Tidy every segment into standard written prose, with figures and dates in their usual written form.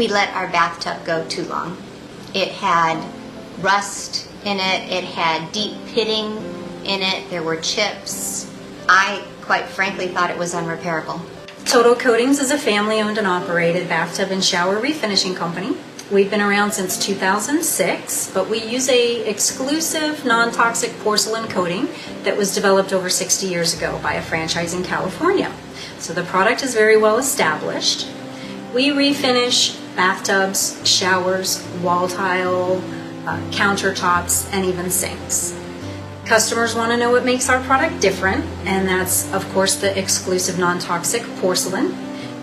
we let our bathtub go too long. It had rust in it, it had deep pitting in it, there were chips. I, quite frankly, thought it was unrepairable. Total Coatings is a family-owned and operated bathtub and shower refinishing company. We've been around since 2006, but we use a exclusive non-toxic porcelain coating that was developed over 60 years ago by a franchise in California. So the product is very well established. We refinish bathtubs, showers, wall tile, countertops, and even sinks. Customers want to know what makes our product different, and that's, of course, the exclusive non-toxic porcelain.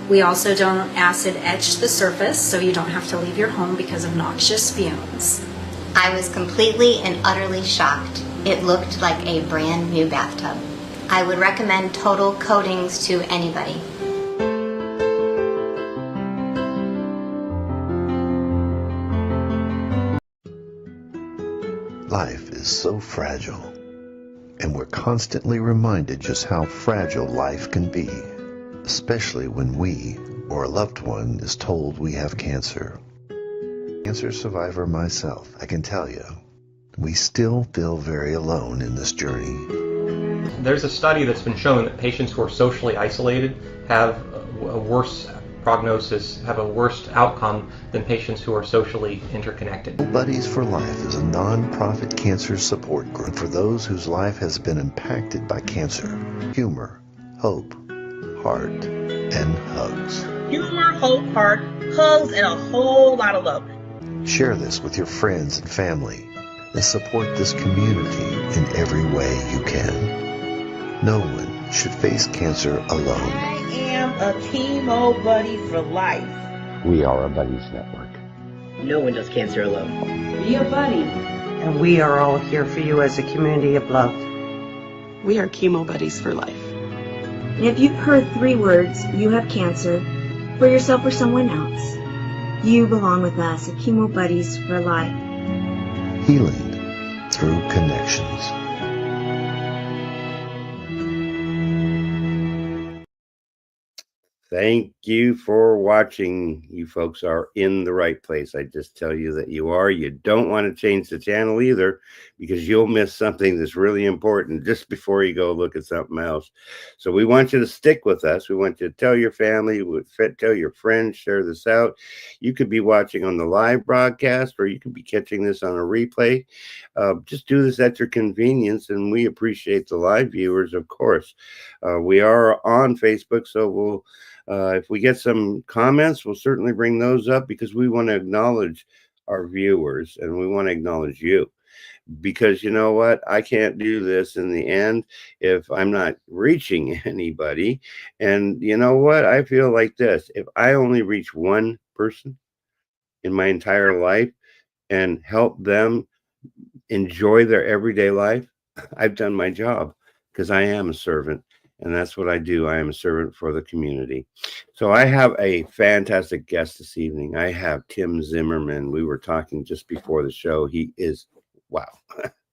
We also don't acid etch the surface, so you don't have to leave your home because of noxious fumes. I was completely and utterly shocked. It looked like a brand new bathtub. I would recommend Total Coatings to anybody. Life is so fragile, and we're constantly reminded just how fragile life can be, especially when we or a loved one is told we have cancer. Cancer survivor myself, I can tell you, we still feel very alone in this journey. There's a study that's been shown that patients who are socially isolated have a worse prognosis, have a worse outcome than patients who are socially interconnected. Buddies for Life is a non-profit cancer support group for those whose life has been impacted by cancer. Humor, hope, heart, and hugs. Humor, hope, heart, hugs, and a whole lot of love. Share this with your friends and family and support this community in every way you can. No one should face cancer alone. I am a chemo buddy for life. We are a buddies network. No one does cancer alone. Be a buddy. And we are all here for you as a community of love. We are chemo buddies for life. And if you've heard 3 words, you have cancer, for yourself or someone else, you belong with us at Chemo Buddies for Life. Healing through connections. Thank you for watching. You folks are in the right place. I just tell you that you are. You don't want to change the channel either, because you'll miss something that's really important just before you go look at something else. So we want you to stick with us. We want you to tell your family, tell your friends, share this out. You could be watching on the live broadcast, or you could be catching this on a replay. Just do this at your convenience, and we appreciate the live viewers, of course. We are on Facebook, so we'll if we get some comments, we'll certainly bring those up, because we want to acknowledge our viewers and we want to acknowledge you. Because you know what? I can't do this in the end if I'm not reaching anybody. And you know what? I feel like this. If I only reach one person in my entire life and help them enjoy their everyday life, I've done my job, because I am a servant. And that's what I do. I am a servant for the community. So I have a fantastic guest this evening. I have Tim Zimmerman. We were talking just before the show. He is, wow,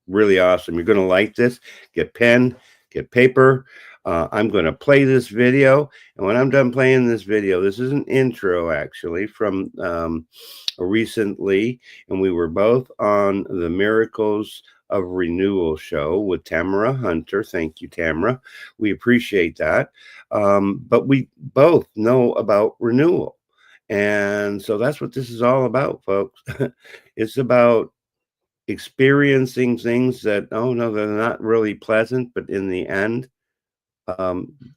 really awesome. You're going to like this. Get pen, get paper. I'm going to play this video. And when I'm done playing this video, this is an intro actually from recently. And we were both on the Miracles of Renewal show with Tamara Hunter. Thank you, Tamara. We appreciate that. But we both know about renewal. And so that's what this is all about, folks. It's about experiencing things that, oh no, they're not really pleasant, but in the end,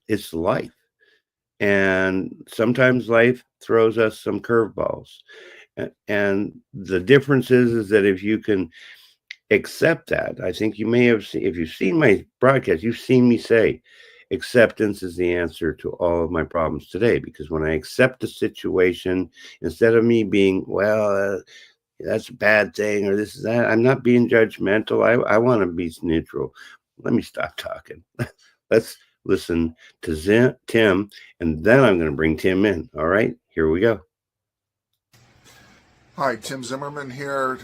it's life. And sometimes life throws us some curveballs. And the difference is that if you can accept that, I think you may have seen, if you've seen my broadcast, you've seen me say acceptance is the answer to all of my problems today. Because when I accept a situation, instead of me being, well, that's a bad thing, or this is that, I'm not being judgmental. I want to be neutral. Let me stop talking. Let's listen to Tim, and then I'm going to bring Tim in. All right, here we go. Hi, Tim Zimmerman here,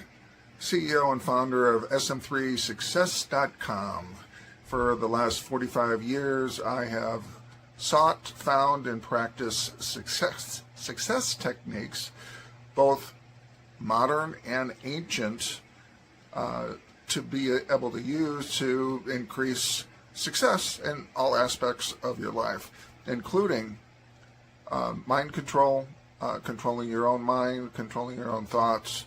CEO and founder of SM3Success.com. For the last 45 years, I have sought, found, and practiced success techniques both modern and ancient, to be able to use to increase success in all aspects of your life, including mind control, controlling your own mind, controlling your own thoughts,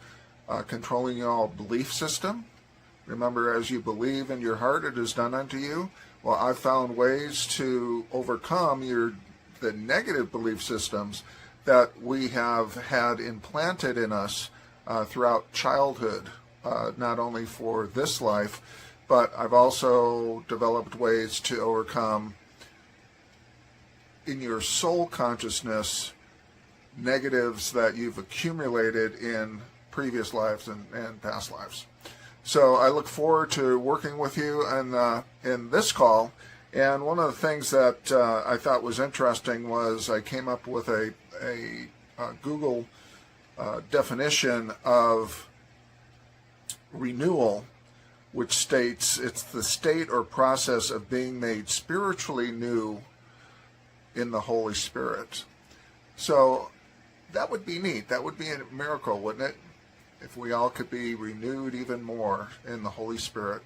controlling your own belief system. Remember, as you believe in your heart, it is done unto you. Well, I've found ways to overcome the negative belief systems that we have had implanted in us throughout childhood, not only for this life, but I've also developed ways to overcome in your soul consciousness negatives that you've accumulated in previous lives and past lives. So I look forward to working with you in this call. And one of the things that I thought was interesting was I came up with a Google definition of renewal, which states it's the state or process of being made spiritually new in the Holy Spirit. So that would be neat. That would be a miracle, wouldn't it? If we all could be renewed even more in the Holy Spirit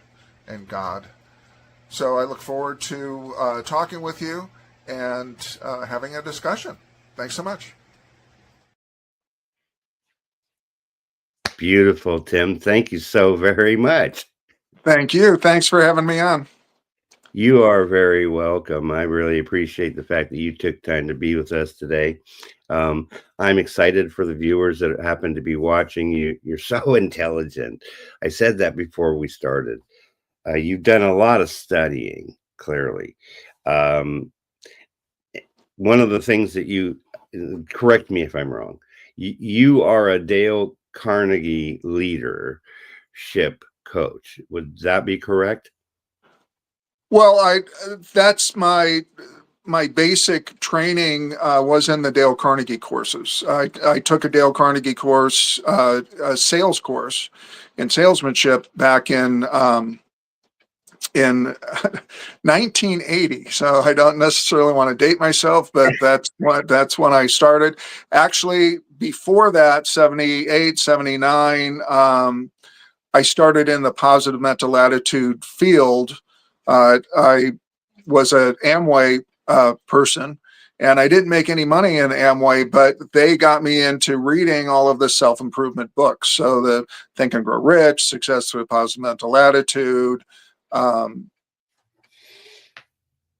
and God. So I look forward to talking with you and having a discussion. Thanks so much. Beautiful, Tim. Thank you so very much. Thank you. Thanks for having me on. You are very welcome. I really appreciate the fact that you took time to be with us today. I'm excited for the viewers that happen to be watching you. You're so intelligent. I said that before we started. You've done a lot of studying, clearly. One of the things that you, correct me if I'm wrong, you are a Dale Carnegie leadership coach. Would that be correct? Well, that's my basic training was in the Dale Carnegie courses. I took a Dale Carnegie course, a sales course in salesmanship back in 1980. So I don't necessarily want to date myself, but that's when I started. Actually, before that, 78, 79, I started in the positive mental attitude field. I was an Amway person, and I didn't make any money in Amway, but they got me into reading all of the self-improvement books. So the Think and Grow Rich, Success Through a Positive Mental Attitude,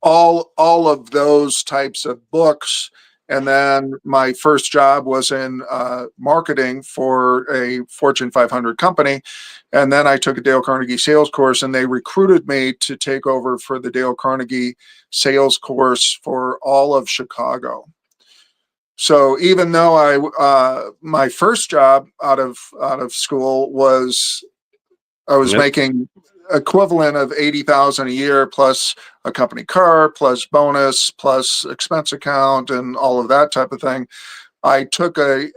all of those types of books. And then my first job was in marketing for a Fortune 500 company. And then I took a Dale Carnegie Sales Course, and they recruited me to take over for the Dale Carnegie Sales Course for all of Chicago. So even though my first job out of school was, I was making equivalent of $80,000 a year plus a company car, plus bonus, plus expense account, and all of that type of thing. I took a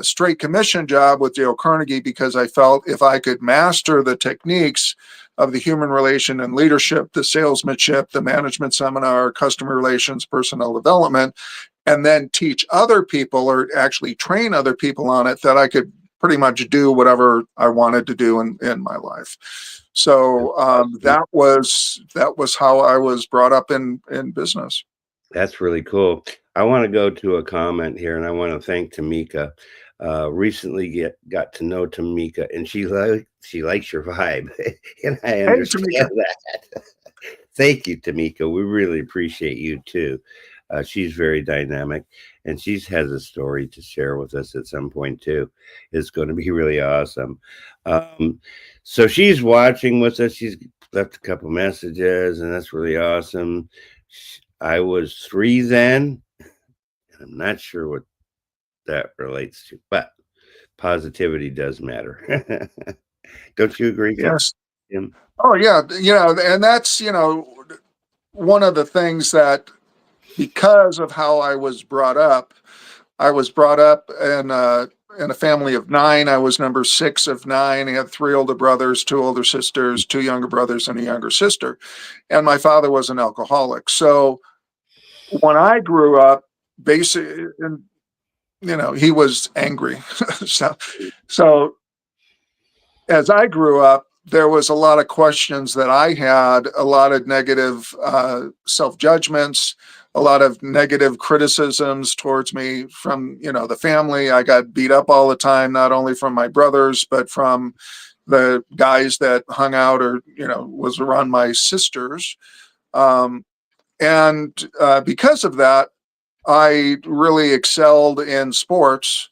straight commission job with Dale Carnegie because I felt if I could master the techniques of the human relation and leadership, the salesmanship, the management seminar, customer relations, personnel development, and then teach other people or actually train other people on it, that I could pretty much do whatever I wanted to do in my life. So that was how I was brought up in business. That's really cool. I want to go to a comment here, and I want to thank Tamika. Recently got to know Tamika, and she likes your vibe, and I understand that. Thank you, Tamika. We really appreciate you too. She's very dynamic, and she has a story to share with us at some point too. It's going to be really awesome. So she's watching with us. She's left a couple messages, and that's really awesome. I was 3 then. I'm not sure what that relates to, but positivity does matter. Don't you agree? Yes. Tim? Oh yeah. And that's, one of the things that, because of how I was brought up in a family of 9. I was number 6 of 9. I had 3 older brothers, 2 older sisters, 2 younger brothers, and a younger sister. And my father was an alcoholic. So when I grew up, basically, he was angry. So as I grew up, there was a lot of questions that I had, a lot of negative self-judgments, a lot of negative criticisms towards me from, the family. I got beat up all the time, not only from my brothers, but from the guys that hung out or, was around my sisters. And because of that, I really excelled in sports.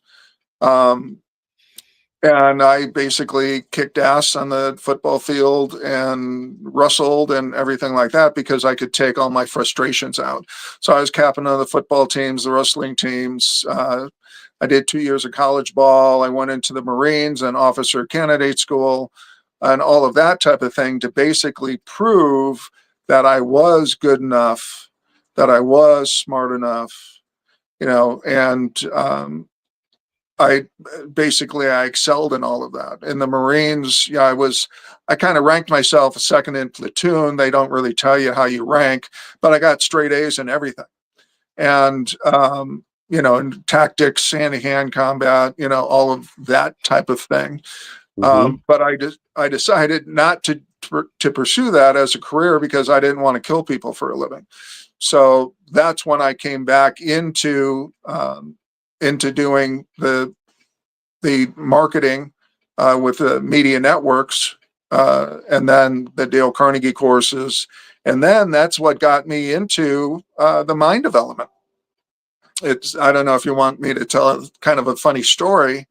And I basically kicked ass on the football field and wrestled and everything like that because I could take all my frustrations out. So I was captain of the football teams, the wrestling teams. I did 2 years of college ball. I went into the Marines and officer candidate school and all of that type of thing to basically prove that I was good enough, that I was smart enough, and I excelled in all of that. In the Marines, I kind of ranked myself a second in platoon. They don't really tell you how you rank, but I got straight A's in everything. And, in tactics, hand-to-hand combat, all of that type of thing. But I decided not to pursue that as a career because I didn't want to kill people for a living. So that's when I came back into doing the marketing with the media networks, and then the Dale Carnegie courses. And then that's what got me into the mind development. I don't know if you want me to tell kind of a funny story.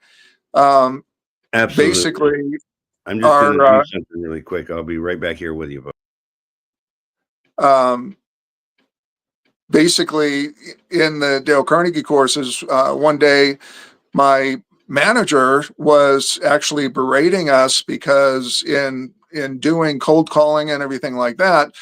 Absolutely. Basically, I'm just going to do something really quick. I'll be right back here with you. Basically, in the Dale Carnegie courses, one day my manager was actually berating us because in doing cold calling and everything like that,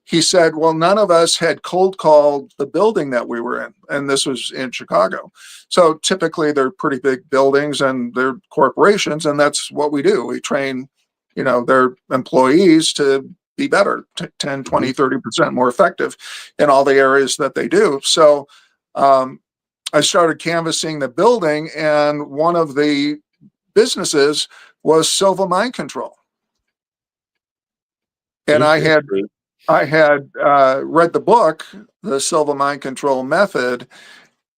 he said, well, none of us had cold called the building that we were in. And this was in Chicago. So typically they're pretty big buildings and they're corporations. And that's what we do. We train, their employees to be better, 10, 20, 30% more effective in all the areas that they do. So I started canvassing the building, and one of the businesses was Silva Mind Control. And I had read the book, The Silva Mind Control Method,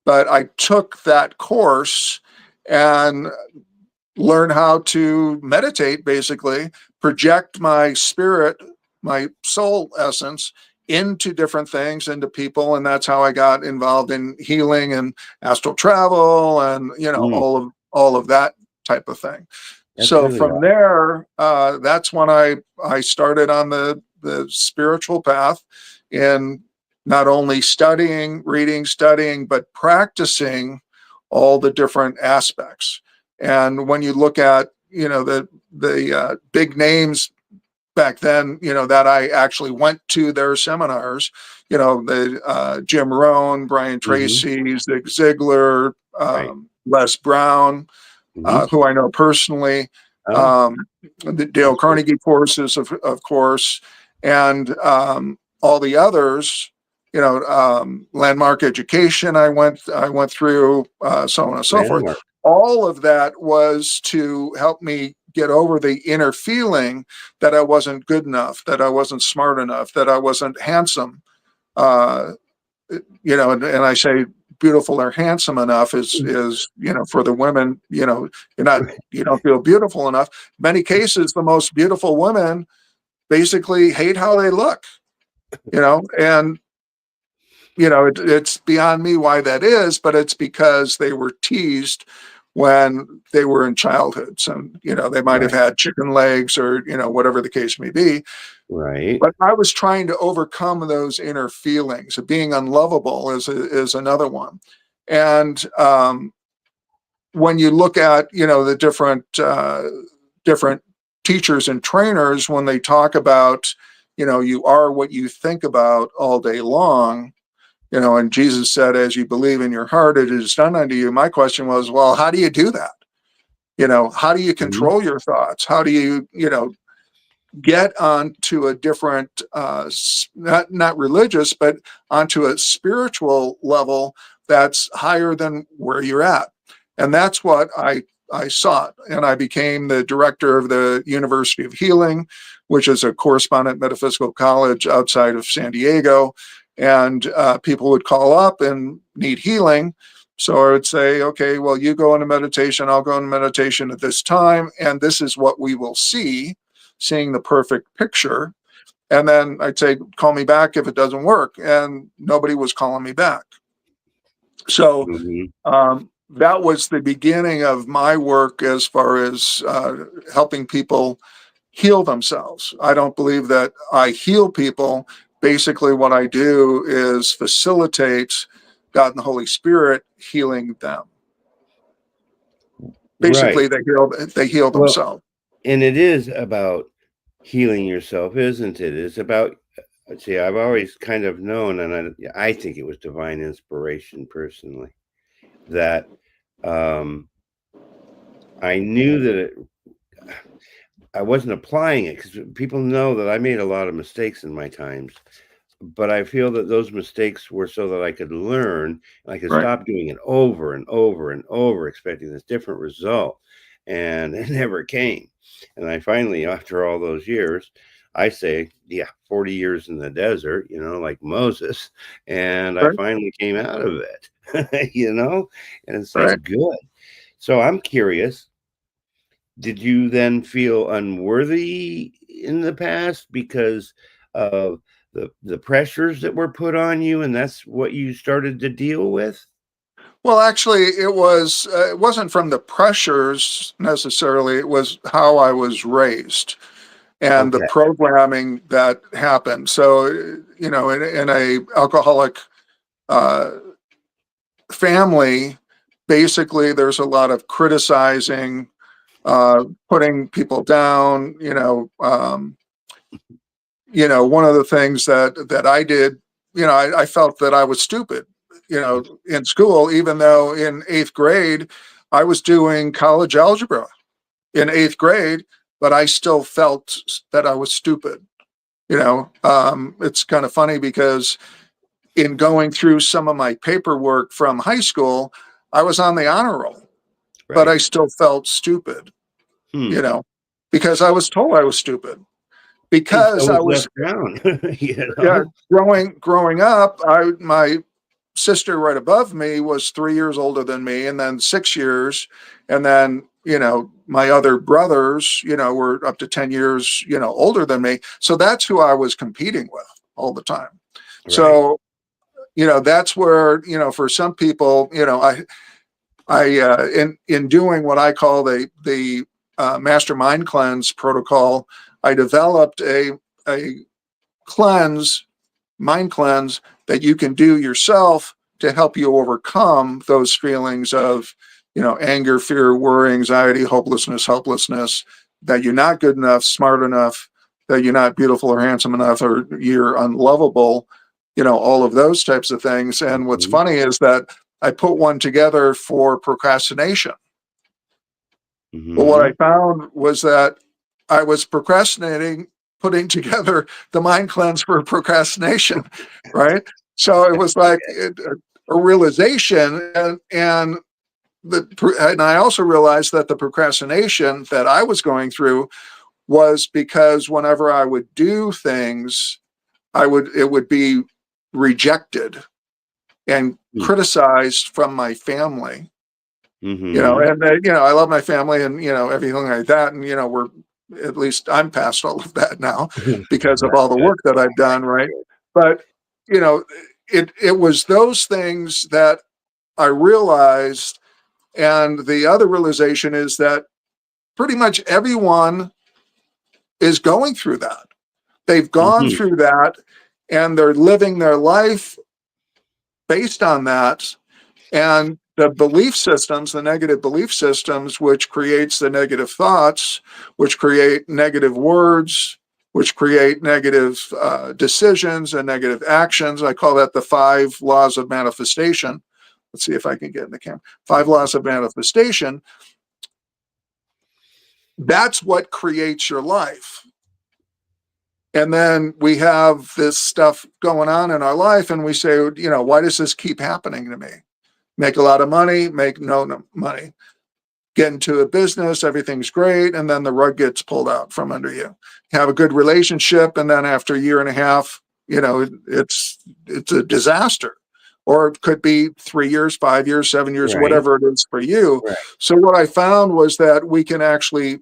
but I took that course and learned how to meditate, basically, project my spirit, my soul essence into different things, into people. And that's how I got involved in healing and astral travel and, all of that type of thing. That's so really from awesome. There, that's when I started on the spiritual path in not only studying, but practicing all the different aspects. And when you look at, the big names back then, that I actually went to their seminars, the Jim Rohn, Brian Tracy, Zig Ziglar, Les Brown, who I know personally, the Dale Carnegie courses, of course, and all the others, Landmark Education I went through, so on and so forth. All of that was to help me get over the inner feeling that I wasn't good enough, that I wasn't smart enough, that I wasn't handsome. And I say beautiful or handsome enough is for the women, you don't feel beautiful enough. Many cases, the most beautiful women basically hate how they look, and it's beyond me why that is, but it's because they were teased when they were in childhood. So, they might have had chicken legs or, whatever the case may be. Right. But I was trying to overcome those inner feelings. Being unlovable is another one. And when you look at, the different teachers and trainers, when they talk about, you are what you think about all day long, and Jesus said, as you believe in your heart, it is done unto you. My question was, well, how do you do that? How do you control your thoughts? How do you, get onto a different, not religious, but onto a spiritual level that's higher than where you're at. And that's what I sought. And I became the director of the University of Healing, which is a correspondent metaphysical college outside of San Diego. And people would call up and need healing. So I would say, okay, well, you go into meditation, I'll go into meditation at this time, and this is what we will see, seeing the perfect picture. And then I'd say, call me back if it doesn't work. And nobody was calling me back. So that was the beginning of my work as far as helping people heal themselves. I don't believe that I heal people. Basically, what I do is facilitate God and the Holy Spirit healing them. Basically, Right. they heal themselves. And it is about healing yourself, isn't it? It's about, see, I've always kind of known, and I think it was divine inspiration personally, that I knew that I wasn't applying it, because people know that I made a lot of mistakes in my times, but I feel that those mistakes were so that I could learn, and I could stop doing it over and over and over, expecting this different result, and it never came. And I finally, after all those years, I say, 40 years in the desert, like Moses, and I finally came out of it, and it's like, good. So I'm curious, did you then feel unworthy in the past because of the pressures that were put on you, and that's what you started to deal with? Well, actually, it wasn't from the pressures necessarily. It was how I was raised and the programming that happened. So, in a alcoholic family, basically, there's a lot of criticizing, putting people down. One of the things that I did, I felt that I was stupid, in school, even though in 8th grade, I was doing college algebra in 8th grade, but I still felt that I was stupid. It's kind of funny because in going through some of my paperwork from high school, I was on the honor roll, but I still felt stupid, because I was told I was stupid. Because so I was down, growing up, my sister right above me was 3 years older than me, and then 6 years, and then my other brothers were up to 10 years older than me. So that's who I was competing with all the time. So that's where for some people, I in doing what I call the Master Mind Cleanse protocol, I developed a mind cleanse that you can do yourself to help you overcome those feelings of, anger, fear, worry, anxiety, hopelessness, helplessness, that you're not good enough, smart enough, that you're not beautiful or handsome enough, or you're unlovable, all of those types of things. And what's funny is that I put one together for procrastination. But what I found was that I was procrastinating, putting together the mind cleanse for procrastination, right? So it was like a realization, and I also realized that the procrastination that I was going through was because whenever I would do things, it would be rejected and criticized from my family. And I love my family and everything like that, and at least I'm past all of that now because of all the work that I've done, right? But it was those things that I realized, and the other realization is that pretty much everyone is going through that. They've gone through that, and they're living their life based on that. And the belief systems, the negative belief systems, which creates the negative thoughts, which create negative words, which create negative decisions and negative actions. I call that the 5 laws of manifestation. Let's see if I can get in the camera. 5 laws of manifestation. That's what creates your life. And then we have this stuff going on in our life, and we say, why does this keep happening to me? Make a lot of money, make no money. Get into a business, everything's great, and then the rug gets pulled out from under you. Have a good relationship, and then after a year and a half, it's a disaster. Or it could be 3 years, 5 years, 7 years, Right. whatever it is for you. Right. So what I found was that we can actually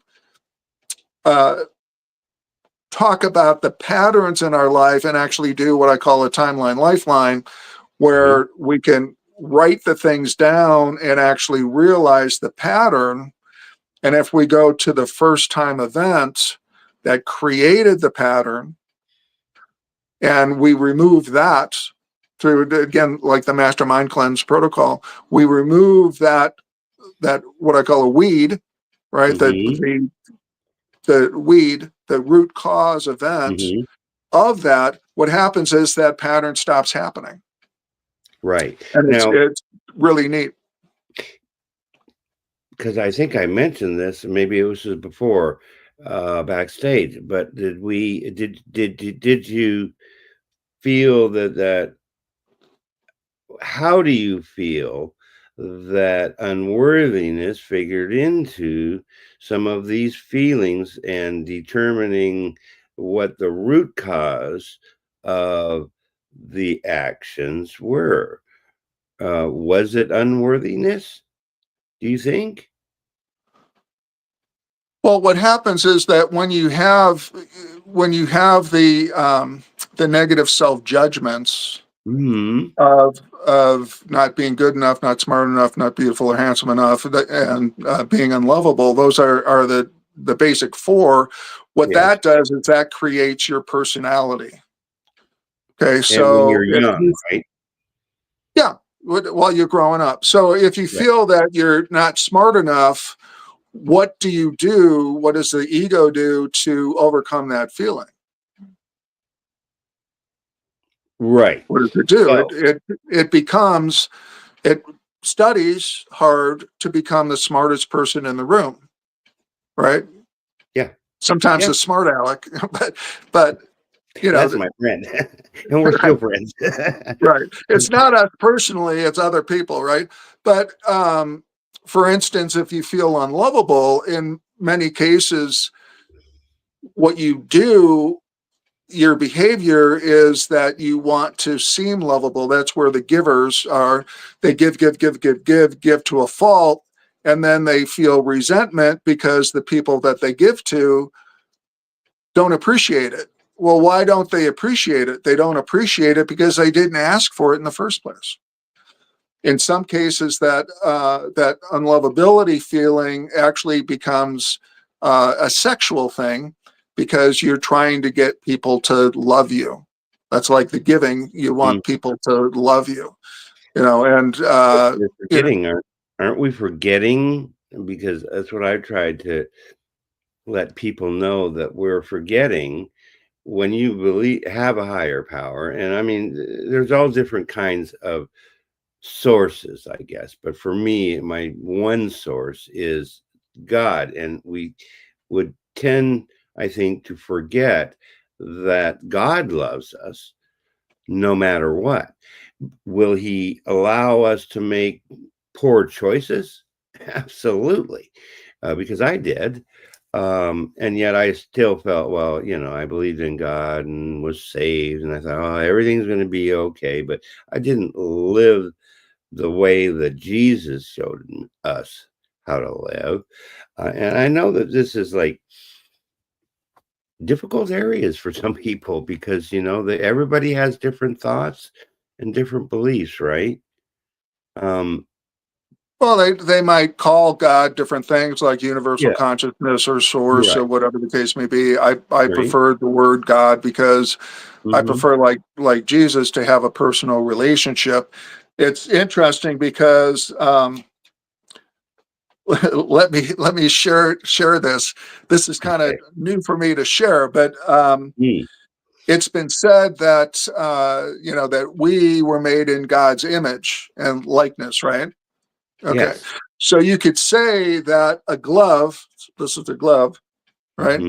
talk about the patterns in our life and actually do what I call a timeline lifeline, where we can write the things down and actually realize the pattern. And if we go to the first time event that created the pattern and we remove that through, again, like the mastermind cleanse protocol, we remove that what I call a weed, right? Mm-hmm. The weed, the root cause event of that, what happens is that pattern stops happening. Right. And Now, it's really neat. Because I think I mentioned this, maybe it was before backstage, but did you feel that how do you feel that unworthiness figured into some of these feelings and determining what the root cause of the actions were? Was it unworthiness, do you think? Well, what happens is that when you have the negative self-judgments of not being good enough, not smart enough, not beautiful or handsome enough, and being unlovable, those are the basic four. What that does is that creates your personality. Okay, so and when you're young, right? Yeah, while you're growing up. So if you feel that you're not smart enough, what do you do? What does the ego do to overcome that feeling? Right. What does it do? So, it studies hard to become the smartest person in the room, right? Yeah. Sometimes the smart aleck, but that's my friend, and we're still friends. Right. It's not us personally; it's other people, right? But for instance, if you feel unlovable, in many cases, what you do, your behavior is that you want to seem lovable. That's where the givers are. They give to a fault, and then they feel resentment because the people that they give to don't appreciate it. Well, why don't they appreciate it? They don't appreciate it because they didn't ask for it in the first place. In some cases, that unlovability feeling actually becomes a sexual thing because you're trying to get people to love you. That's like the giving. You want people to love you, and We're forgetting, aren't we forgetting? Because that's what I tried to let people know, that we're forgetting. When you have a higher power, and I mean, there's all different kinds of sources, I guess, but for me, my one source is God, and we would tend, I think, to forget that God loves us no matter what. Will he allow us to make poor choices? Absolutely, because I did. And yet I still felt, well, I believed in God and was saved, and I thought, oh, everything's going to be okay. But I didn't live the way that Jesus showed us how to live. And I know that this is like difficult areas for some people because, everybody has different thoughts and different beliefs, right? Well, they might call God different things like universal consciousness or source or whatever the case may be. I prefer the word God because I prefer, like Jesus, to have a personal relationship. It's interesting because let me share this. This is kind of new for me to share, but it's been said that that we were made in God's image and likeness, right? Okay. Yes. So you could say that a glove, this is a glove, right?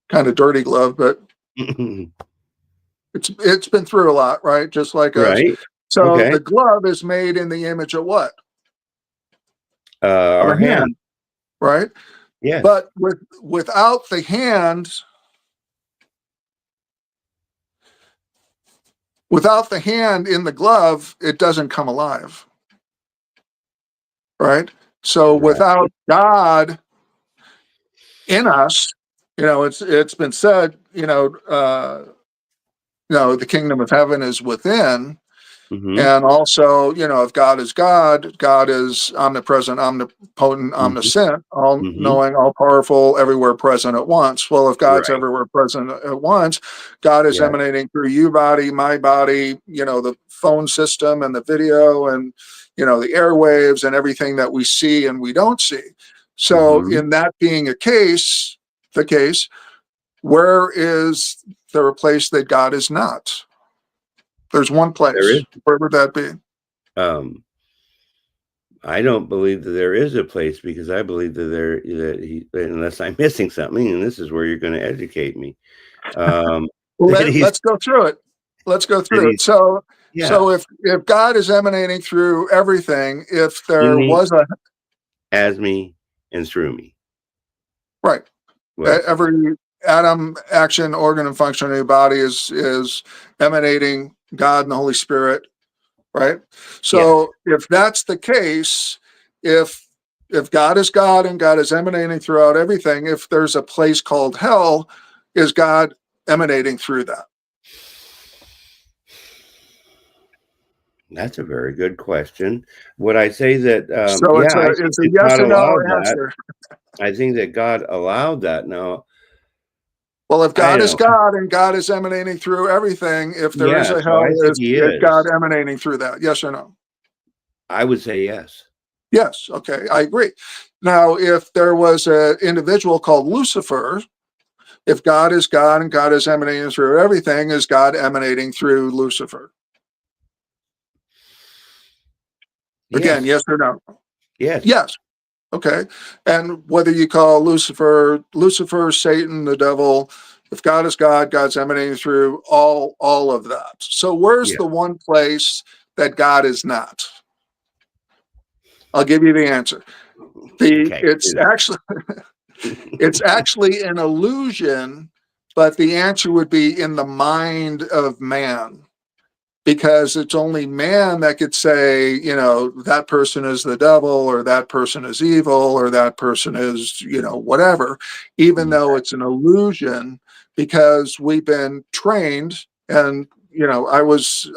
Kind of dirty glove, but it's been through a lot, right? Just like us. Right. So Okay. the glove is made in the image of what? Of Our a hand. hand, right? Yes. But without the hand, in the glove, it doesn't come alive, right? So Right. without God in us, it's been said, the kingdom of heaven is within. Mm-hmm. And also, if God is God, God is omnipresent, omnipotent, Mm-hmm. omniscient, all Mm-hmm. knowing, all powerful, everywhere present at once. Well, if God's Right. everywhere present at once, God is Yeah. emanating through you body, my body, the phone system and the video and, the airwaves and everything that we see and we don't see. So Mm-hmm. in that being the case, where is there a place that God is not? There's one There place. is. Where would that be? Um, I don't believe that there is a place, because I believe unless I'm missing something, and this is where you're going to educate me. That he's Let's go through it. Let's go that through it. he's So, yeah, if God is emanating through everything, if in there me, was a as me, and through me. right, Well said. every atom, action, organ, and function of your body is emanating God and the Holy Spirit, right? Yes. So, if that's the case, if God is God and God is emanating throughout everything, if there's a place called hell, is God emanating through that? That's a very good question. Would I say that, So yeah, I think it's a that yes God or no allowed that. answer. I think that God allowed that. Now, Well, if I God is don't. God and God is emanating through everything, if there is Yeah, a so hell, I think he is God is. emanating through that? Yes or no? I would say yes. Yes. Okay, I agree. Now, if there was an individual called Lucifer, if God is God and God is emanating through everything, is God emanating through Lucifer? Again, Yes. yes or no? Yes. Yes. Okay. And whether you call Lucifer, Satan, the devil, if God is God, God's emanating through all of that. So where's Yeah. the one place that God is not? I'll give you the answer. Okay. It's actually it's actually an illusion, but the answer would be in the mind of man. Because it's only man that could say, that person is the devil, or that person is evil, or that person is, whatever, even though it's an illusion, because we've been trained. And, I was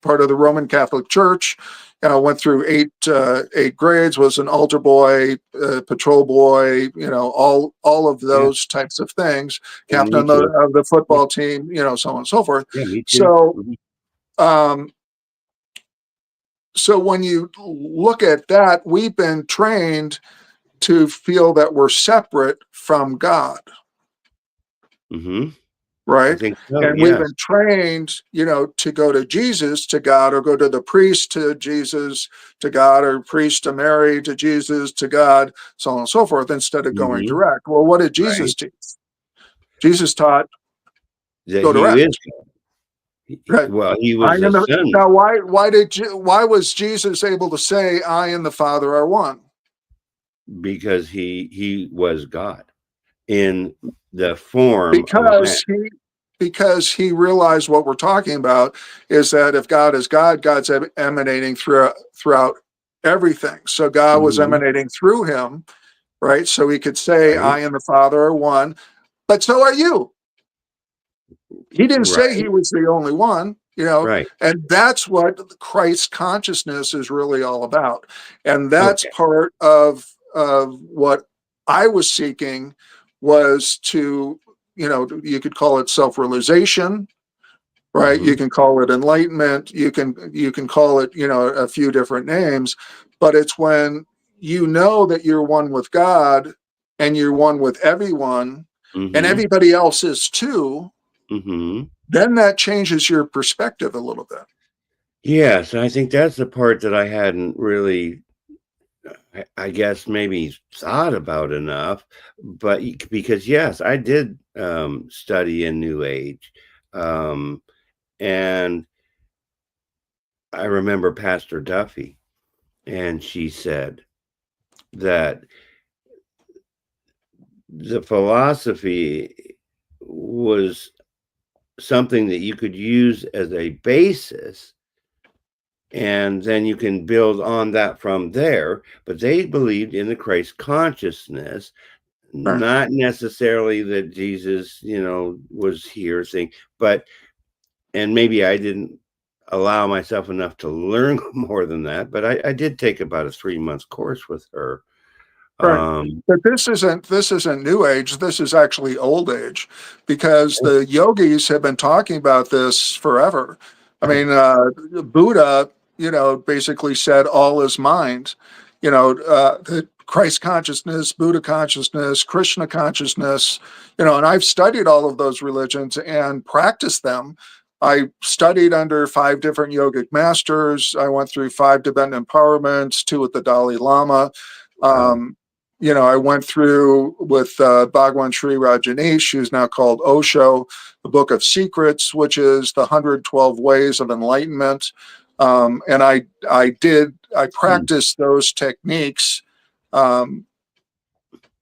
part of the Roman Catholic Church. And I went through eight grades, was an altar boy, patrol boy, all of Yeah. those types of things, Yeah, captain me of too. the football team, so on and so forth. Yeah, me too. So Mhm. um, so when you look at that, we've been trained to feel that we're separate from God, Mhm. I right? think so. And we've Yes. been trained, to go to Jesus, to God, or go to the priest, to Jesus, to God, or priest to Mary, to Jesus, to God, so on and so forth, instead of going Mhm. direct. Well, what did Jesus Right. teach? Jesus taught, That go he direct. is God. Right? Well, he I was am the the, son now, why was Jesus able to say, I and the Father are one? because he was God in the form of a man. Because he realized what we're talking about is that if God is God, God's emanating throughout everything. So God was Mhm. emanating through him, right? So he could say, Right. I and the Father are one, but so are you. He didn't say he Right. was the only one, Right. and that's what Christ consciousness is really all about. And that's Okay. part of what I was seeking, was to, you could call it self-realization, right? You Mhm. can call it enlightenment, you can call it, a few different names, but it's when you know that you're one with God and you're one with everyone, and Mhm. everybody else is too, Mhm. then that changes your perspective a little bit. Yes, I think that's the part that I hadn't really, I guess, maybe thought about enough. But because yes, I did study in New Age, um, and I remember Pastor Duffy, and she said that the philosophy was something that you could use as a basis, and then you can build on that from there. But they believed in the Christ consciousness, not necessarily that Jesus, was here thing, but, and maybe I didn't allow myself enough to learn more than that, but I did take about a 3-month course with her. Right. But this isn't New Age. This is actually Old Age, because the yogis have been talking about this forever. I mean, Buddha, basically said all is mind. The Christ consciousness, Buddha consciousness, Krishna consciousness. And I've studied all of those religions and practiced them. I studied under 5 different yogic masters. I went through 5 Tibetan empowerments, 2 with the Dalai Lama. I went through with Bhagwan Sri Rajneesh, who's now called Osho, the Book of Secrets, which is the 112 Ways of Enlightenment. And I practiced those techniques. The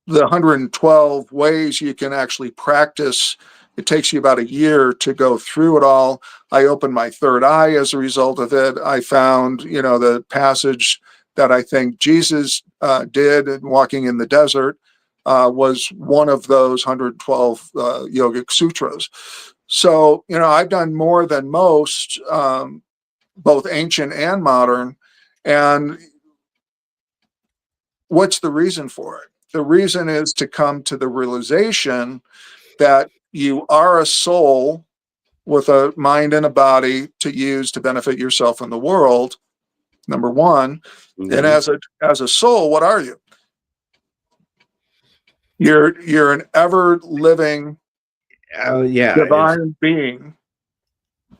112 ways you can actually practice. It takes you about a year to go through it all. I opened my third eye as a result of it. I found, the passage that I think Jesus did in walking in the desert was one of those 112 yogic sutras. So, I've done more than most, both ancient and modern. And what's the reason for it? The reason is to come to the realization that you are a soul with a mind and a body to use to benefit yourself and the world. Number one. Mm-hmm. And as a soul, what are you? You're an ever living divine being.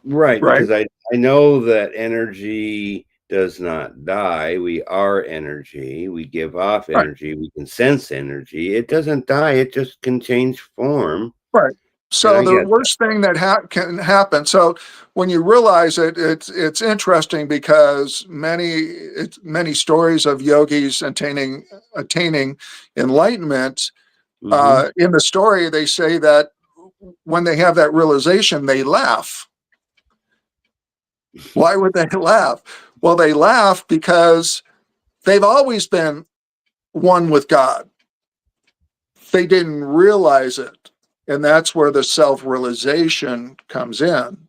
Right. Because I know that energy does not die. We are energy. We give off energy. Right. We can sense energy. It doesn't die. It just can change form. Right. So the worst thing that can happen. So when you realize it, it's interesting because many stories of yogis attaining enlightenment. Mm-hmm. In the story, they say that when they have that realization, they laugh. Why would they laugh? Well, they laugh because they've always been one with God. They didn't realize it. And that's where the self-realization comes in.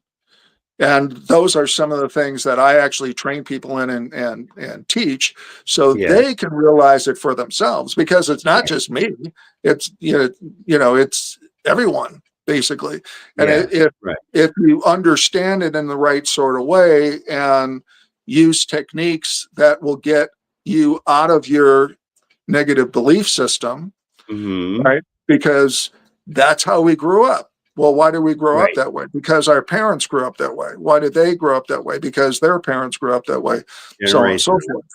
And those are some of the things that I actually train people in and teach, so they can realize it for themselves, because it's not just me. It's, it's everyone, basically. And if you understand it in the right sort of way and use techniques that will get you out of your negative belief system, right? Because that's how we grew up. Well, why did we grow up that way? Because our parents grew up that way. Why did they grow up that way? Because their parents grew up that way, so on and so forth.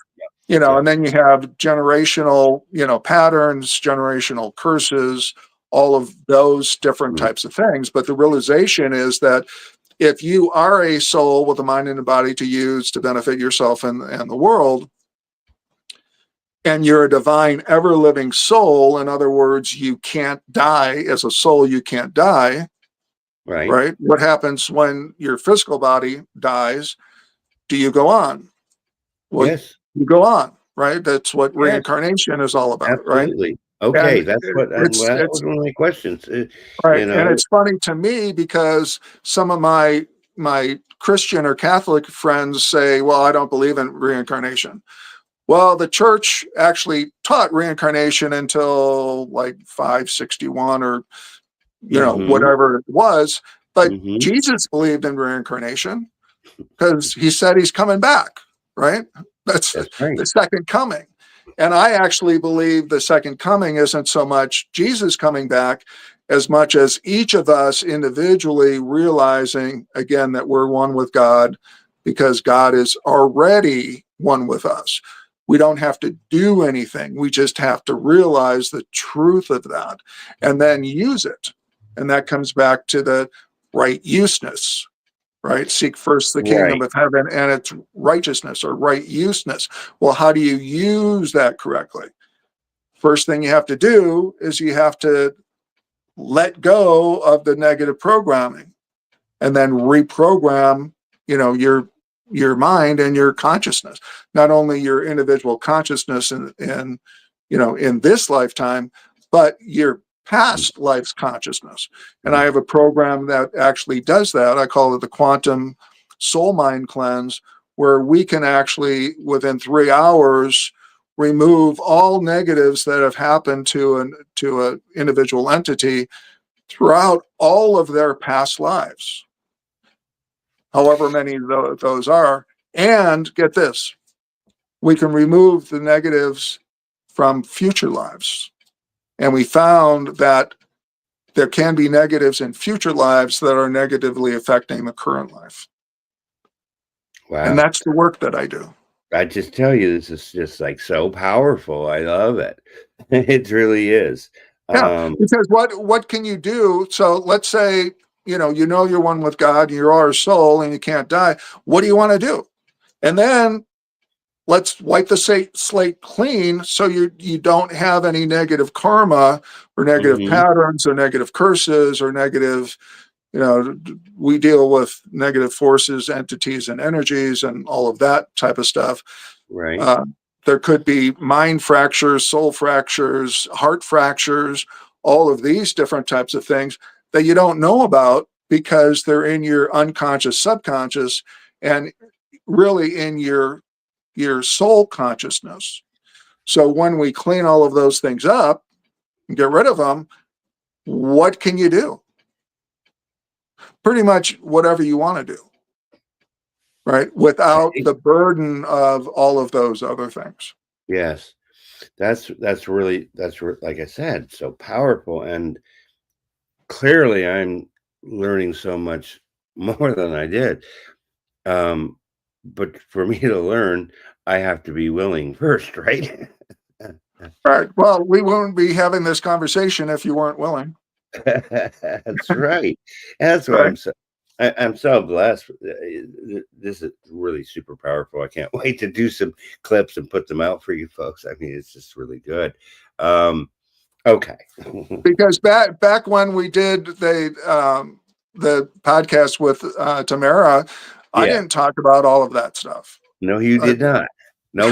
And then you have generational, patterns, generational curses, all of those different types of things. But the realization is that if you are a soul with a mind and a body to use to benefit yourself and the world, and you're a divine, ever-living soul, in other words, you can't die. As a soul, you can't die. Right? What happens when your physical body dies? Do you go on? Well, yes. You go on, right? That's what reincarnation is all about, absolutely. Right? Okay, and that was one of my questions. Right, and it's funny to me because some of my Christian or Catholic friends say, well, I don't believe in reincarnation. Well, the church actually taught reincarnation until like 561 or, whatever it was. But Jesus believed in reincarnation because he said he's coming back, right? That's the second coming. And I actually believe the second coming isn't so much Jesus coming back as much as each of us individually realizing, again, that we're one with God, because God is already one with us. We don't have to do anything. We just have to realize the truth of that and then use it. And that comes back to the right useness, right? Seek first the kingdom Right. of heaven and its righteousness or right useness. Well, how do you use that correctly? First thing you have to do is you have to let go of the negative programming and then reprogram, your mind and your consciousness. Not only your individual consciousness in this lifetime, but your past life's consciousness. And I have a program that actually does that. I call it the Quantum Soul Mind Cleanse, where we can actually, within 3 hours, remove all negatives that have happened to an individual entity throughout all of their past lives, however many those are. And get this, we can remove the negatives from future lives. And we found that there can be negatives in future lives that are negatively affecting the current life. Wow. And that's the work that I do. I just tell you, this is just like so powerful. I love it. It really is. Yeah, because what can you do? So let's say, you're one with God, you are a soul and you can't die. What do you want to do? And then let's wipe the slate clean so you don't have any negative karma or negative patterns or negative curses or negative, we deal with negative forces, entities, and energies and all of that type of stuff. Right. There could be mind fractures, soul fractures, heart fractures, all of these different types of things that you don't know about because they're in your unconscious, subconscious, and really in your soul consciousness. So when we clean all of those things up and get rid of them, what can you do? Pretty much whatever you want to do, right? Without the burden of all of those other things. Yes. That's like I said, so powerful. And clearly I'm learning so much more than I did. But for me to learn, I have to be willing first, right? Right. Well, we wouldn't be having this conversation if you weren't willing. That's right. And that's why Right. I'm so blessed. This is really super powerful. I can't wait to do some clips and put them out for you folks. I mean, it's just really good. Okay. Because back when we did the podcast with Tamara, I didn't talk about all of that stuff. No, you did not. No,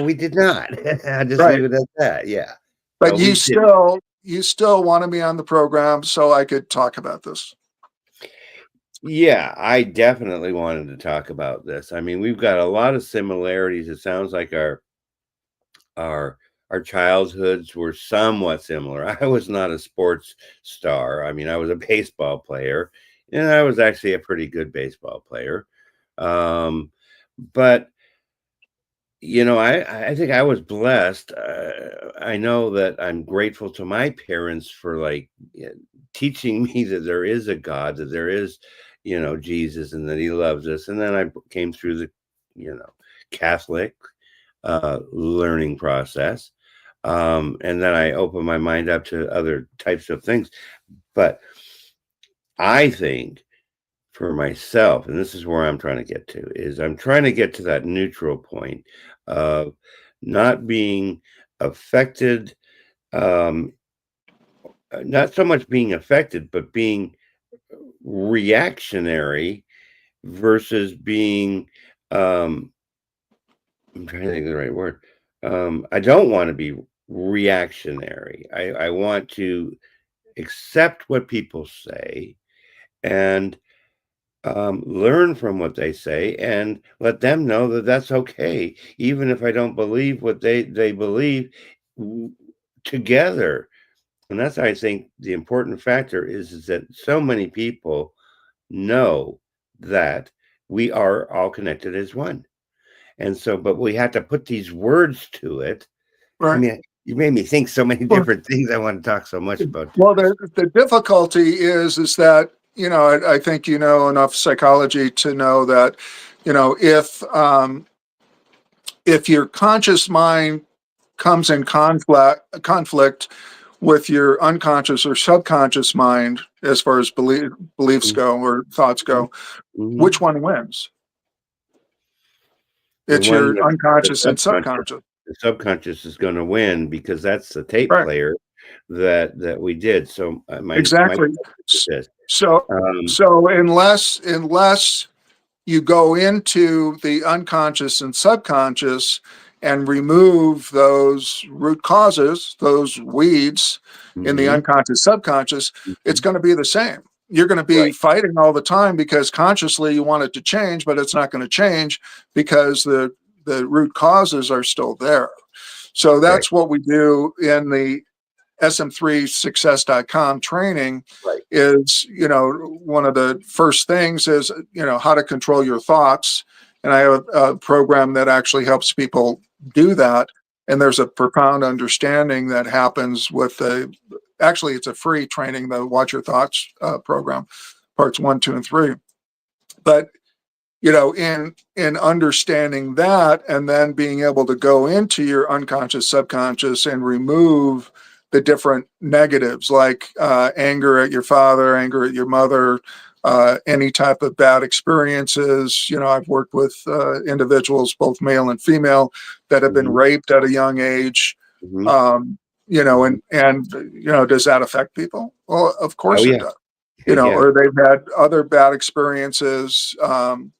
we did not. I just leave it at that. Yeah. But you still wanted me on the program so I could talk about this. Yeah, I definitely wanted to talk about this. I mean, we've got a lot of similarities. It sounds like our childhoods were somewhat similar. I was not a sports star. I mean, I was a baseball player, and I was actually a pretty good baseball player. But I think I was blessed. I know that I'm grateful to my parents for teaching me that there is a God, that there is, Jesus, and that he loves us. And then I came through the, Catholic learning process. And then I opened my mind up to other types of things. But I think for myself, and this is where I'm trying to get to, is I'm trying to get to that neutral point of not being affected, not so much being affected, but being reactionary versus being, I'm trying to think of the right word. I don't want to be reactionary. I want to accept what people say and learn from what they say and let them know that that's okay, even if I don't believe what they believe together. And that's, I think, the important factor is that so many people know that we are all connected as one. And so, but we have to put these words to it. Right. I mean, you made me think so many different things. I want to talk so much about. Well, the difficulty is that, I think you know enough psychology to know that, if your conscious mind comes in conflict with your unconscious or subconscious mind, as far as beliefs go or thoughts go, which one wins? The It's one your that unconscious and subconscious. the subconscious is going to win because that's the tape Right. player that we did. So my Exactly. this. So unless you go into the unconscious and subconscious and remove those root causes, those weeds in the unconscious subconscious, it's going to be the same. You're going to be fighting all the time because consciously you want it to change, but it's not going to change because the root causes are still there. So that's what we do in the SM3success.com training is, one of the first things is, how to control your thoughts. And I have a program that actually helps people do that. And there's a profound understanding that happens with actually it's a free training, the Watch Your Thoughts program, parts 1, 2, and 3. But, in understanding that and then being able to go into your unconscious, subconscious and remove the different negatives like anger at your father, anger at your mother, any type of bad experiences. I've worked with individuals, both male and female, that have been raped at a young age. And does that affect people? Well, of course it does. Or they've had other bad experiences. And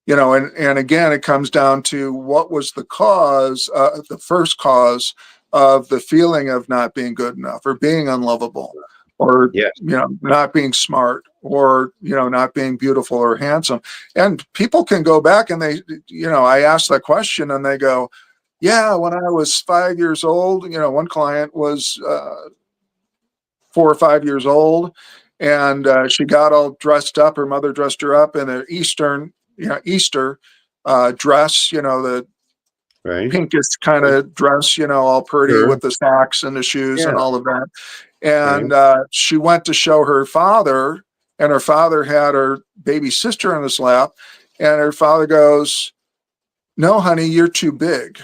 again, it comes down to what was the cause, the first cause of the feeling of not being good enough or being unlovable or, not being smart or, not being beautiful or handsome. And people can go back and they, I ask that question and they go, yeah, when I was 5 years old, one client was 4 or 5 years old and she got all dressed up. Her mother dressed her up in an Easter dress, the pinkish kind of dress, all pretty with the socks and the shoes and all of that. And she went to show her father, and her father had her baby sister in his lap. And her father goes, "No, honey, you're too big."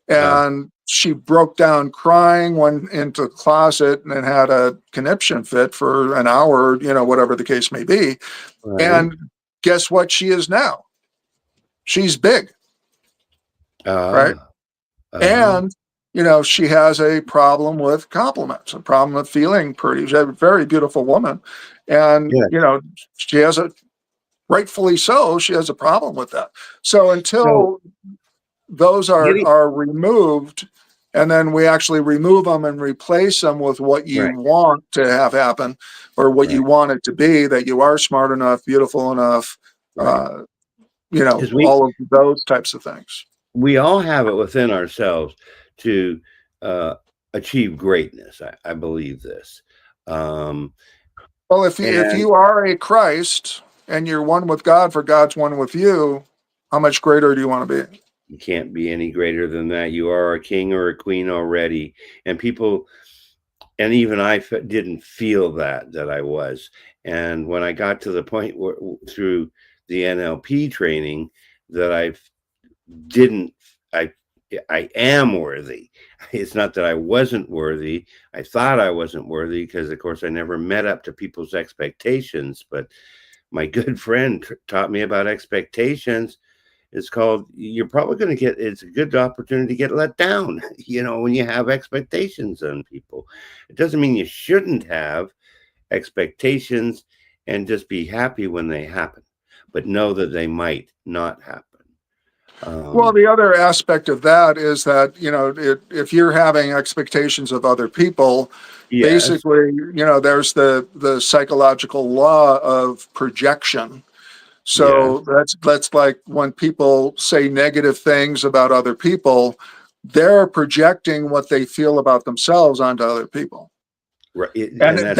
And she broke down crying, went into the closet and had a conniption fit for an hour, whatever the case may be. And guess what she is now? She's big. Right. And, she has a problem with compliments, a problem with feeling pretty. She's a very beautiful woman. And, she has rightfully so, she has a problem with that. So until those are removed, and then we actually remove them and replace them with what you want to have happen or what you want it to be, that you are smart enough, beautiful enough, all of those types of things. We all have it within ourselves to achieve greatness. I believe this. Well, if you are a Christ and you're one with God, for God's one with you, how much greater do you want to be? You can't be any greater than that. You are a king or a queen already. And people, and even I didn't feel that I was. And when I got to the point where, through the NLP training, that I am worthy. It's not that I wasn't worthy. I thought I wasn't worthy because, of course, I never met up to people's expectations. But my good friend taught me about expectations. It's called, you're probably going to get, it's a good opportunity to get let down, when you have expectations on people. It doesn't mean you shouldn't have expectations and just be happy when they happen, but know that they might not happen. Well, the other aspect of that is that, if you're having expectations of other people, basically, there's the psychological law of projection. So that's like when people say negative things about other people, they're projecting what they feel about themselves onto other people. Right. And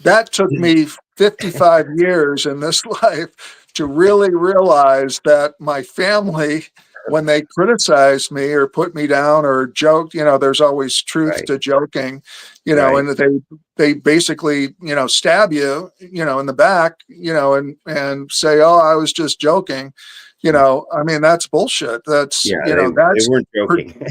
that took me 55 years in this life to really realize that my family, when they criticize me or put me down or joke, there's always truth to joking, and they basically, stab you, in the back, and say, "Oh, I was just joking." I mean, that's bullshit. That's, they weren't joking.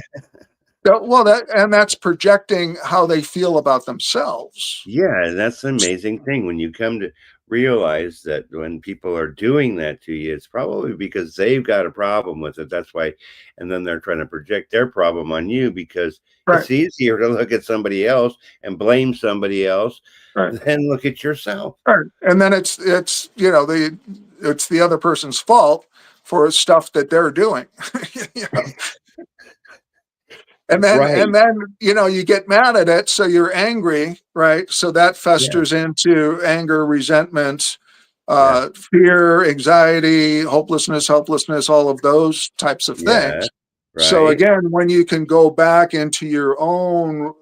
Well, that's projecting how they feel about themselves. Yeah, and that's the amazing thing when you come to realize that when people are doing that to you, it's probably because they've got a problem with it. That's why, and then they're trying to project their problem on you because Right. it's easier to look at somebody else and blame somebody else Right. than look at yourself. Right. And then it's it's the other person's fault for stuff that they're doing. You know? And then you get mad at it, so you're angry, right? So that festers into anger, resentment, fear, anxiety, hopelessness, helplessness, all of those types of things. Right. So again, when you can go back into your own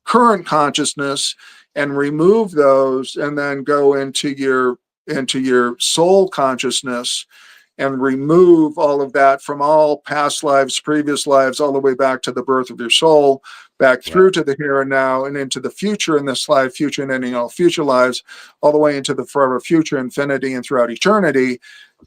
current consciousness and remove those, and then go into your soul consciousness and remove all of that from all past lives, previous lives, all the way back to the birth of your soul, back through to the here and now, and into the future in this life, future and ending all future lives, all the way into the forever future, infinity, and throughout eternity.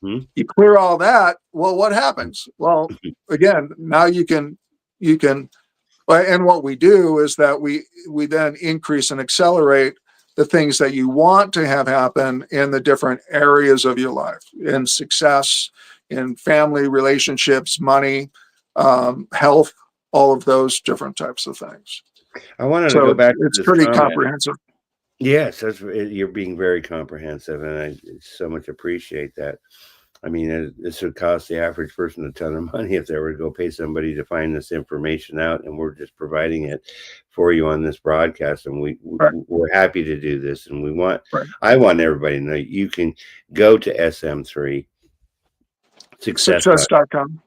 Mm-hmm. You clear all that. Well, what happens? Well, again, now you can, and what we do is that we then increase and accelerate the things that you want to have happen in the different areas of your life, in success, in family, relationships, money, health, all of those different types of things. I wanted to go back to it's this pretty comment. comprehensive. Yes, you're being very comprehensive, and I so much appreciate that. I mean, this would cost the average person a ton of money if they were to go pay somebody to find this information out, and we're just providing it for you on this broadcast, and we're happy to do this, and I want everybody to know you can go to SM3 success.com.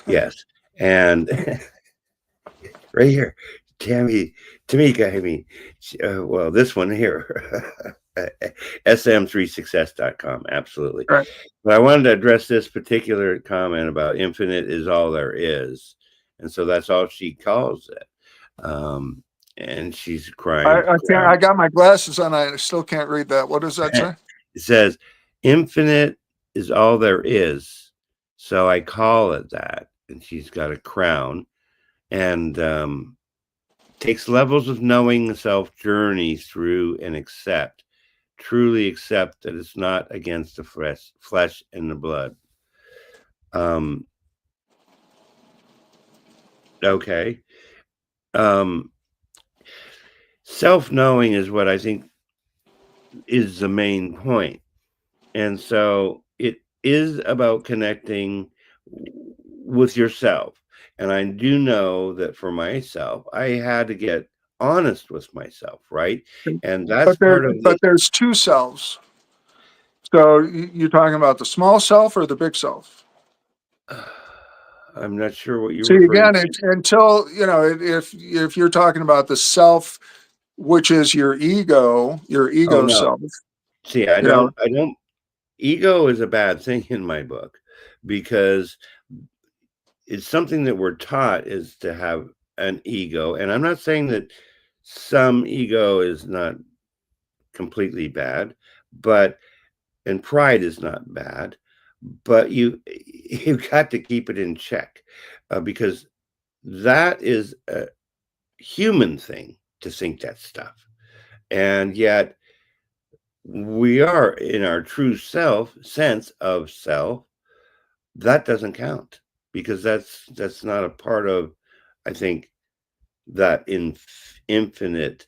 Yes, and right here, Tamika, well, this one here. SM3success.com, absolutely. Right. But I wanted to address this particular comment about infinite is all there is, and so that's all she calls it. And she's crying. I got my glasses on. I still can't read that. What does that say? It says infinite is all there is, so I call it that. And she's got a crown, and takes levels of knowing the self journey through and truly accept that it's not against the flesh and the blood. Okay. Self-knowing is what I think is the main point. And so it is about connecting with yourself. And I do know that for myself, I had to get honest with myself, right? And that's but there's two selves. So you're talking about the small self or the big self? I'm not sure what you're See, again, until if you're talking about the self, which is your ego self. See, I don't ego is a bad thing in my book, because it's something that we're taught is to have an ego. And I'm not saying that some ego is not completely bad, and pride is not bad, but you've got to keep it in check, because that is a human thing to think that stuff. And yet we are in our true sense of self. That doesn't count, because that's not a part of, I think, that infinite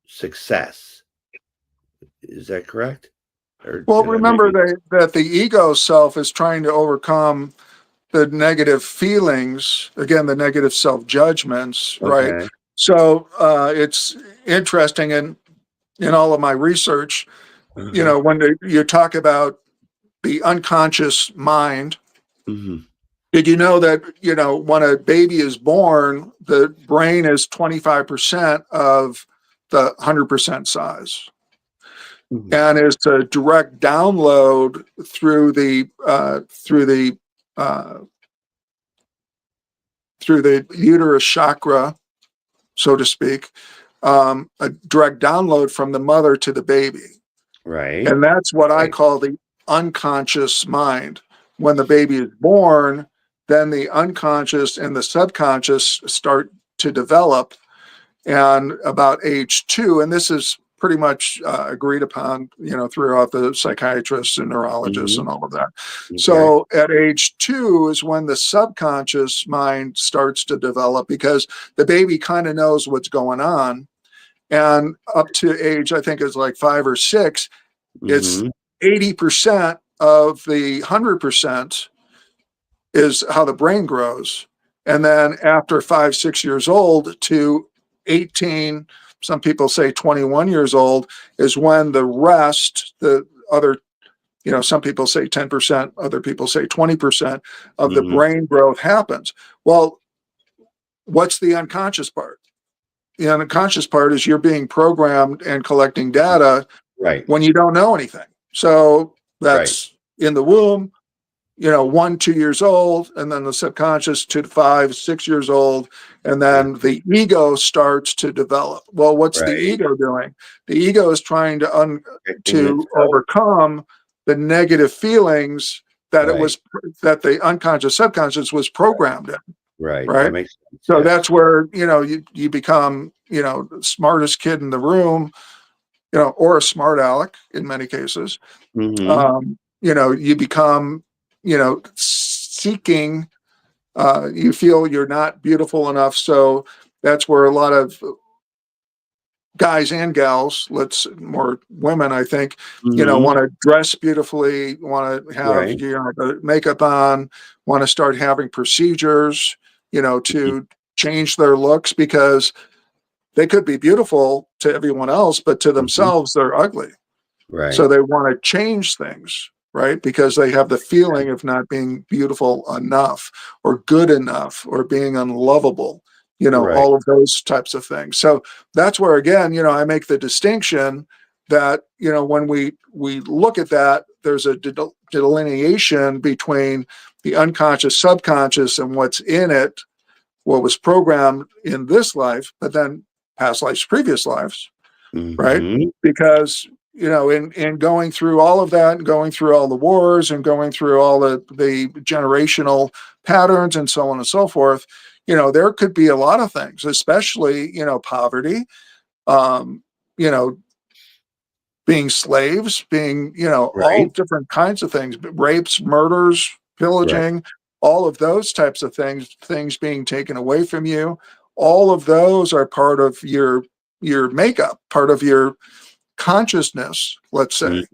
success. Is that correct? Well, remember that the ego self is trying to overcome the negative feelings, again, the negative self-judgments, right? So it's interesting in all of my research, when you talk about the unconscious mind, did you know that, when a baby is born, the brain is 25% of the 100% size? And is a direct download through the uterus chakra, so to speak, a direct download from the mother to the baby. Right. And that's what I call the unconscious mind. When the baby is born, then the unconscious and the subconscious start to develop. And about age 2, and this is pretty much agreed upon, throughout the psychiatrists and neurologists and all of that. Okay. So at age 2 is when the subconscious mind starts to develop, because the baby kind of knows what's going on. And up to age, I think it's like 5 or 6, it's 80% of the 100% is how the brain grows. And then after 5, 6 years old to 18, some people say 21 years old, is when the rest, the other, some people say 10%, other people say 20% of the brain growth happens. Well, what's the unconscious part? The unconscious part is you're being programmed and collecting data when you don't know anything. So that's in the womb, 1, 2 years old, and then the subconscious 2 to 5, 6 years old, and then the ego starts to develop. Well, what's the ego doing? The ego is trying to overcome the negative feelings that it was, that the unconscious subconscious was programmed in. Right. That makes sense. So that's where you become the smartest kid in the room, or a smart aleck in many cases. You become seeking, you feel you're not beautiful enough. So that's where a lot of guys and gals, more women, I think, want to dress beautifully, want to have, the makeup on, want to start having procedures, to change their looks, because they could be beautiful to everyone else, but to themselves, they're ugly. So they want to change things. Because they have the feeling of not being beautiful enough or good enough or being unlovable, all of those types of things. So that's where, again, I make the distinction that, when we look at that, there's a delineation between the unconscious, subconscious, and what's in it, what was programmed in this life, but then past lives, previous lives, because in going through all of that and going through all the wars and going through all the generational patterns and so on and so forth, there could be a lot of things, especially, poverty, being slaves, being, all different kinds of things, rapes, murders, pillaging, all of those types of things being taken away from you. All of those are part of your makeup, part of your consciousness, let's say.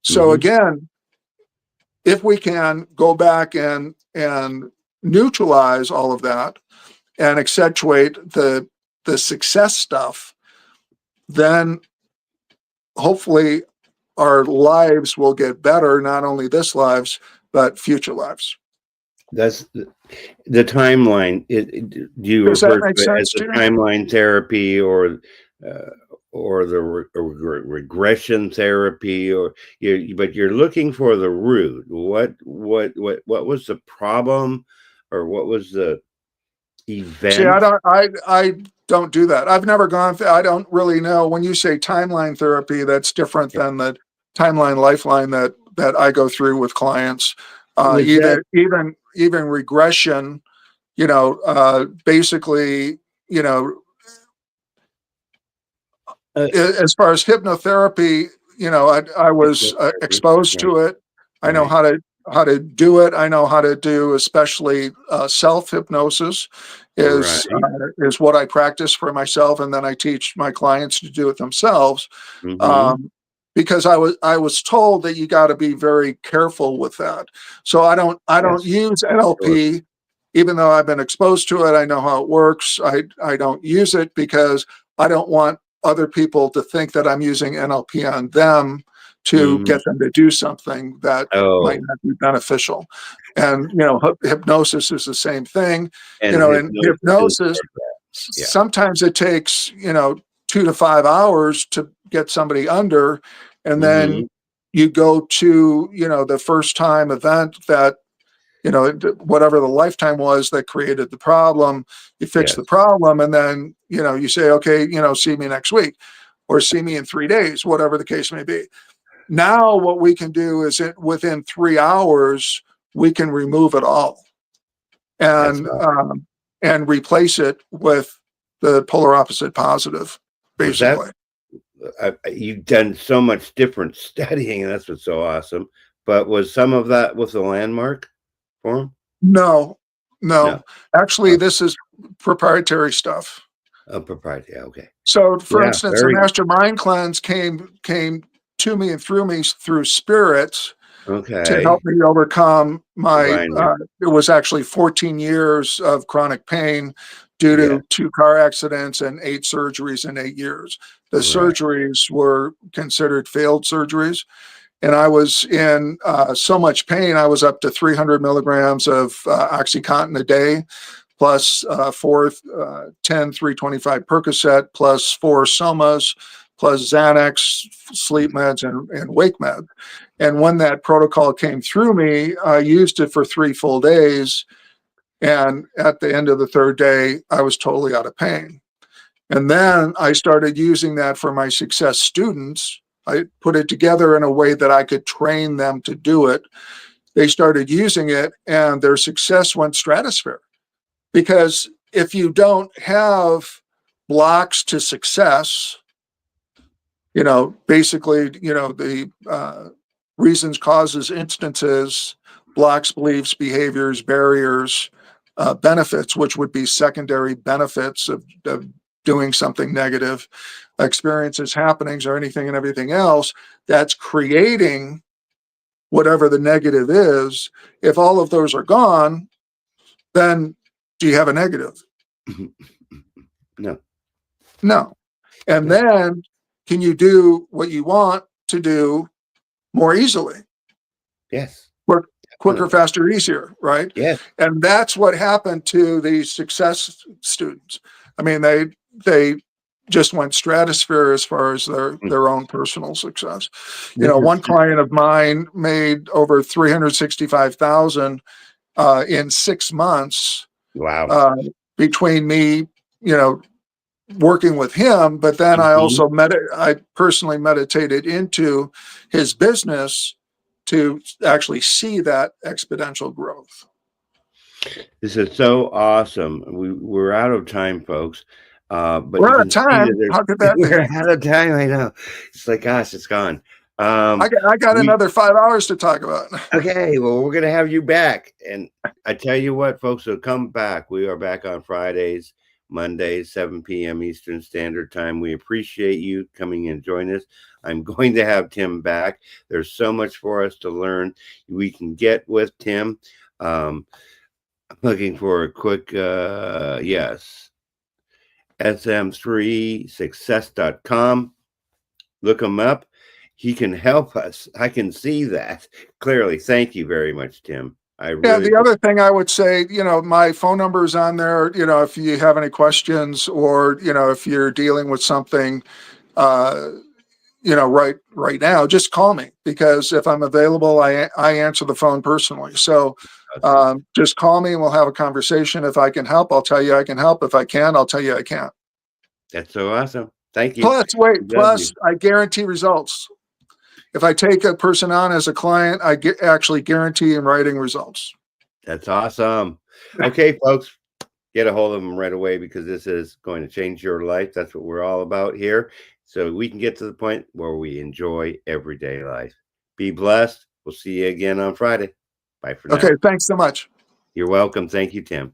So again, if we can go back and neutralize all of that and accentuate the success stuff, then hopefully our lives will get better, not only this lives, but future lives. That's the timeline. Do you refer to it as the timeline therapy, or the regression therapy, but you're looking for the root? What was the problem, or what was the event? See, I don't do that. I've never gone through. I don't really know. When you say timeline therapy, that's different than the timeline lifeline that I go through with clients. Even regression, basically, as far as hypnotherapy, I was exposed to it. I know how to do it. I know how to do, especially self-hypnosis is what I practice for myself, and then I teach my clients to do it themselves. Because I was told that you got to be very careful with that. So I don't use NLP, even though I've been exposed to it. I know how it works. I don't use it because I don't want other people to think that I'm using NLP on them to get them to do something that might not be beneficial. And hypnosis is the same thing. And in hypnosis, sometimes it takes 2 to 5 hours to get somebody under, and then you go to the first time event that whatever the lifetime was that created the problem, you fix the problem, and then you say, okay, see me next week, or see me in 3 days, whatever the case may be. Now what we can do is within 3 hours we can remove it all. and awesome. and replace it with the polar opposite positive, basically. You've done so much different studying, and that's what's so awesome. But was some of that with the landmark form? No. Actually, Okay. this is proprietary stuff. Proprietary. Okay. So, for Yeah, instance, a master mind cleanse came to me and through me through spirits to Okay. help me overcome my. Divine. It was actually 14 years of chronic pain due Yeah. to 2 car accidents and 8 surgeries in 8 years. The Right. surgeries were considered failed surgeries. And I was in so much pain, I was up to 300 milligrams of OxyContin a day, plus 10 325 Percocet, plus 4 Somas, plus Xanax, sleep meds, and wake med. And when that protocol came through me, I used it for 3 full days. And at the end of the 3rd day, I was totally out of pain. And then I started using that for my success students. I put it together in a way that I could train them to do it. They started using it and their success went stratosphere. Because if you don't have blocks to success, basically, the reasons, causes, instances, blocks, beliefs, behaviors, barriers, benefits, which would be secondary benefits of doing something negative, experiences, happenings, or anything and everything else that's creating whatever the negative is. If all of those are gone, then do you have a negative? No. And then can you do what you want to do more easily? Yes. Quicker, faster, easier, right? Yes. And that's what happened to these success students. I mean, they just went stratosphere as far as their own personal success. One client of mine made over 365,000 in 6 months. Wow. Between me, working with him, but then I also I personally meditated into his business to actually see that exponential growth. This is so awesome. We're out of time, folks. But we're out of time. How could that be? We're out of time. I know. It's like, gosh, it's gone. I got another 5 hours to talk about. Okay, well, we're gonna have you back, and I tell you what, folks, so come back. We are back on Fridays, Mondays, 7 p.m. Eastern Standard Time. We appreciate you coming and join us. I'm going to have Tim back. There's so much for us to learn. We can get with Tim. I'm looking for a quick yes. SM3success.com. Look him up. He can help us. I can see that clearly. Thank you very much, Tim. The other thing I would say, my phone number is on there. If you have any questions or, if you're dealing with something, right now, just call me, because if I'm available, I answer the phone personally. So just call me and we'll have a conversation. If I can help, I'll tell you I can help. If I can, I'll tell you I can't. That's so awesome. Thank you. Plus, I guarantee results. If I take a person on as a client, I actually guarantee in writing results. That's awesome. Okay, folks, get a hold of them right away, because this is going to change your life. That's what we're all about here. So we can get to the point where we enjoy everyday life. Be blessed. We'll see you again on Friday. Bye for now. Okay, thanks so much. You're welcome. Thank you, Tim.